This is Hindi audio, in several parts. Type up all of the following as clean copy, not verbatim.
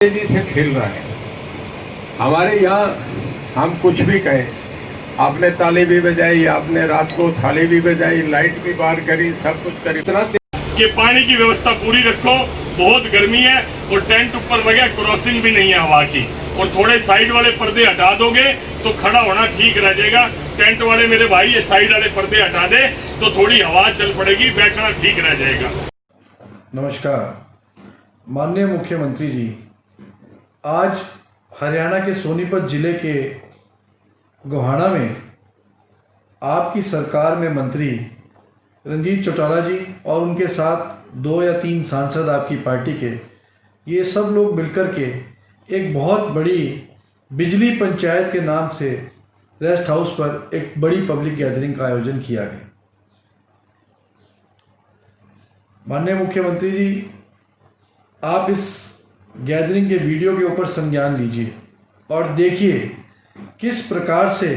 तेजी से खेल रहा है। हमारे यहाँ हम कुछ भी कहें, आपने ताली भी बजाई, आपने रात को थाली भी बजाई, लाइट भी बार करी, सब कुछ करी। कि पानी की व्यवस्था पूरी रखो, बहुत गर्मी है और टेंट ऊपर लगे, क्रॉसिंग भी नहीं है हवा की, और थोड़े साइड वाले पर्दे हटा दोगे तो खड़ा होना ठीक रह जाएगा। टेंट वाले मेरे भाई ये साइड वाले पर्दे हटा दे तो थोड़ी हवा चल पड़ेगी, बैठना ठीक रह जाएगा। नमस्कार माननीय मुख्यमंत्री जी, आज हरियाणा के सोनीपत जिले के गोहाना में आपकी सरकार में मंत्री रंजीत चौटाला जी और उनके साथ 2 या 3 सांसद आपकी पार्टी के, ये सब लोग मिलकर के एक बहुत बड़ी बिजली पंचायत के नाम से रेस्ट हाउस पर एक बड़ी पब्लिक गैदरिंग का आयोजन किया गया। माननीय मुख्यमंत्री जी, आप इस गैदरिंग के वीडियो के ऊपर संज्ञान लीजिए और देखिए किस प्रकार से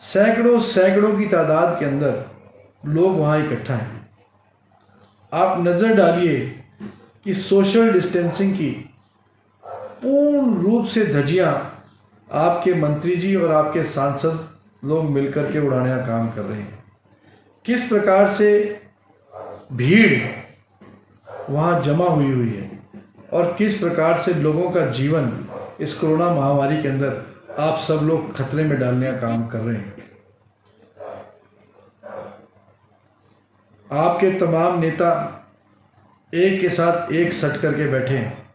सैकड़ों की तादाद के अंदर लोग वहाँ इकट्ठा हैं। आप नज़र डालिए कि सोशल डिस्टेंसिंग की पूर्ण रूप से धज्जियाँ आपके मंत्री जी और आपके सांसद लोग मिलकर के उड़ाने का काम कर रहे हैं। किस प्रकार से भीड़ वहाँ जमा हुई है और किस प्रकार से लोगों का जीवन इस कोरोना महामारी के अंदर आप सब लोग खतरे में डालने का काम कर रहे हैं। आपके तमाम नेता एक के साथ एक सट करके बैठे हैं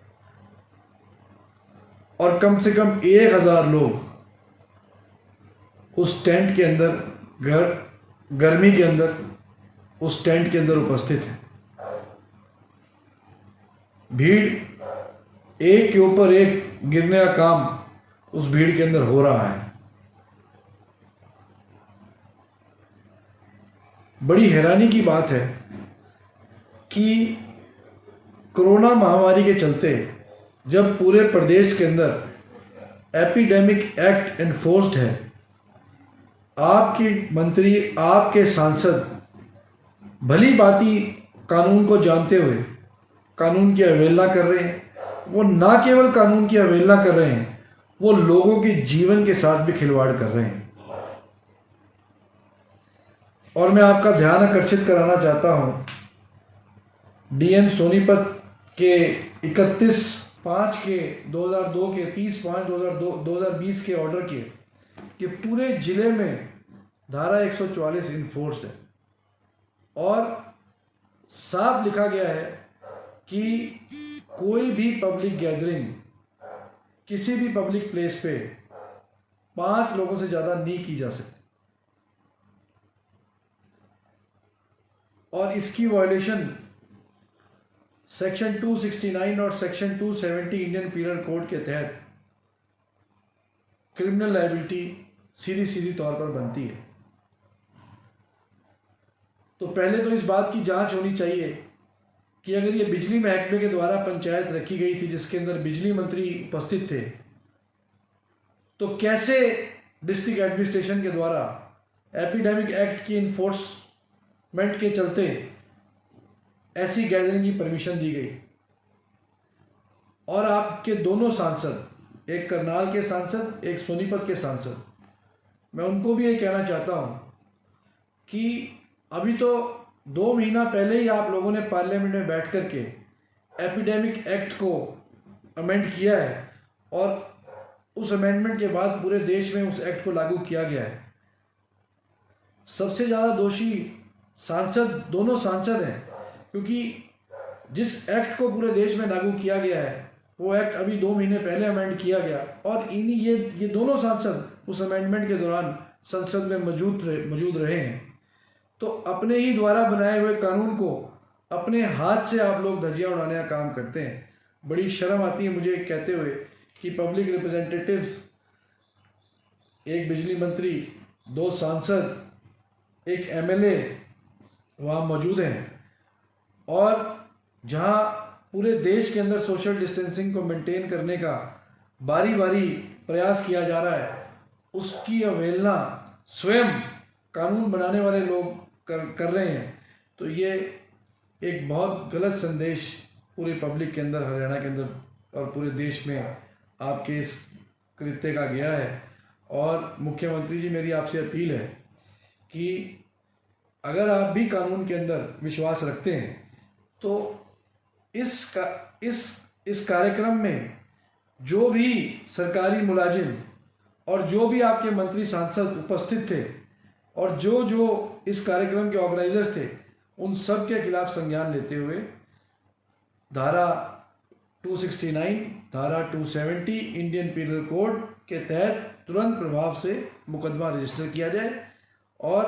और कम से कम 1000 लोग उस टेंट के अंदर, गर्मी के अंदर उस टेंट के अंदर उपस्थित हैं। भीड़ एक के ऊपर एक गिरने का काम उस भीड़ के अंदर हो रहा है। बड़ी हैरानी की बात है कि कोरोना महामारी के चलते जब पूरे प्रदेश के अंदर एपिडेमिक एक्ट एनफोर्स्ड है, आपके मंत्री, आपके सांसद भली भांति कानून को जानते हुए कानून की अवहेलना कर रहे हैं। वो ना केवल कानून की अवहेलना कर रहे हैं, वो लोगों के जीवन के साथ भी खिलवाड़ कर रहे हैं। और मैं आपका ध्यान आकर्षित कराना चाहता हूं डीएम सोनीपत के 31/5 के 2002 के 30/5/2020 के ऑर्डर के कि पूरे जिले में धारा 144 इन्फोर्स्ड है और साफ लिखा गया है कि कोई भी पब्लिक गैदरिंग किसी भी पब्लिक प्लेस पे 5 लोगों से ज़्यादा नहीं की जा सकती। और इसकी वायलेशन सेक्शन 269 और सेक्शन 270 इंडियन पीनल कोड के तहत क्रिमिनल लायबिलिटी सीधी तौर पर बनती है। तो पहले तो इस बात की जांच होनी चाहिए कि अगर ये बिजली महकमे के द्वारा पंचायत रखी गई थी जिसके अंदर बिजली मंत्री उपस्थित थे, तो कैसे डिस्ट्रिक्ट एडमिनिस्ट्रेशन के द्वारा एपिडेमिक एक्ट की इन्फोर्समेंट के चलते ऐसी गैदरिंग की परमिशन दी गई। और आपके दोनों सांसद, एक करनाल के सांसद, एक सोनीपत के सांसद, मैं उनको भी ये कहना चाहता हूँ कि अभी तो 2 महीना पहले ही आप लोगों ने पार्लियामेंट में बैठ कर के एपिडेमिक एक्ट को अमेंड किया है और उस अमेंडमेंट के बाद पूरे देश में उस एक्ट को लागू किया गया है। सबसे ज़्यादा दोषी सांसद, दोनों सांसद हैं, क्योंकि जिस एक्ट को पूरे देश में लागू किया गया है वो एक्ट अभी 2 महीने पहले अमेंड किया गया और ये दोनों सांसद उस अमेंडमेंट के दौरान संसद में मौजूद रहे हैं। तो अपने ही द्वारा बनाए हुए कानून को अपने हाथ से आप लोग धज्जियां उड़ाने का काम करते हैं। बड़ी शर्म आती है मुझे कहते हुए कि पब्लिक रिप्रेजेंटेटिव्स, एक बिजली मंत्री, 2 सांसद, एक एमएलए वहाँ मौजूद हैं और जहाँ पूरे देश के अंदर सोशल डिस्टेंसिंग को मेंटेन करने का बारी बारी प्रयास किया जा रहा है, उसकी अवहेलना स्वयं कानून बनाने वाले लोग कर रहे हैं। तो ये एक बहुत गलत संदेश पूरी पब्लिक के अंदर, हरियाणा के अंदर और पूरे देश में आपके इस कृत्य का गया है। और मुख्यमंत्री जी, मेरी आपसे अपील है कि अगर आप भी कानून के अंदर विश्वास रखते हैं तो इस कार्यक्रम में जो भी सरकारी मुलाजिम और जो भी आपके मंत्री सांसद उपस्थित थे और जो इस कार्यक्रम के ऑर्गेनाइजर्स थे, उन सब के खिलाफ संज्ञान लेते हुए धारा 269, धारा 270 इंडियन पीनल कोड के तहत तुरंत प्रभाव से मुकदमा रजिस्टर किया जाए और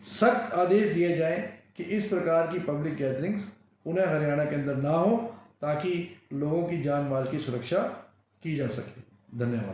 सख्त आदेश दिए जाएं कि इस प्रकार की पब्लिक गैदरिंग्स पुनः हरियाणा के अंदर ना हो, ताकि लोगों की जान माल की सुरक्षा की जा सके। धन्यवाद।